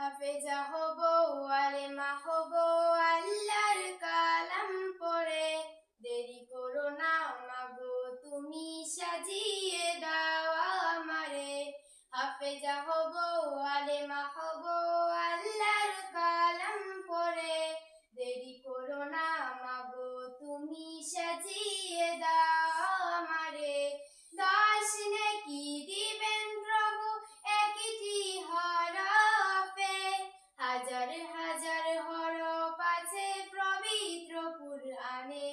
হাফেজা হব, আলেমা হব, আল্লাহর কালাম পড়ে। দেরি করো না মাগো, তুমি সাজিয়ে দাও আমারে। হাফেজা হব, আলেমা হব, আল্লাহর কালাম পড়ে। দেরি করো না মাগো, তুমি সাজিয়ে দাও আমারে। 10 নেকি দিবেন প্রভু একটি হরফে, হাজার হাজার হরফ আছে পবিত্র কুরআনে।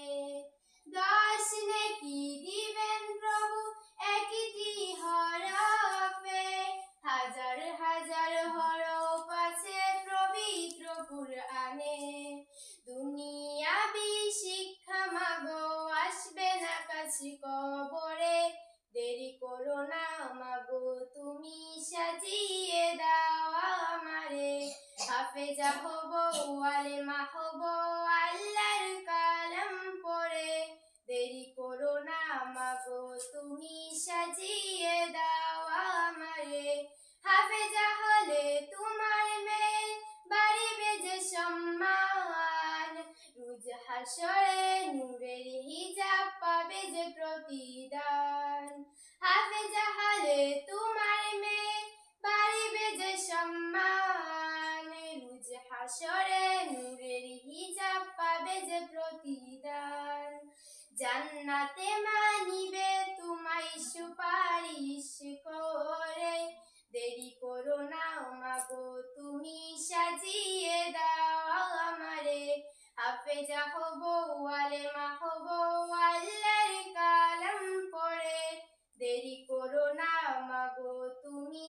10 নেকি দিবেন প্রভু একটি হরফে, হাজার হাজার হরফ আছে পবিত্র কুরআনে। দুনিয়াবি শিক্ষা মাগো আসবে না কাছে কবরে। দেরি করো না মাগো, তুমি সাজিয়ে দাও আমারে। হাফেজা হব, আলেমা হব, আল্লাহর কালাম পড়ে। দেরি করো না মাগো, তুমি সাজিয়ে দাও আমারে। হাফেজা হলে তোমার মেয়ে বাড়িবে যে সম্মান, রোজ হাসর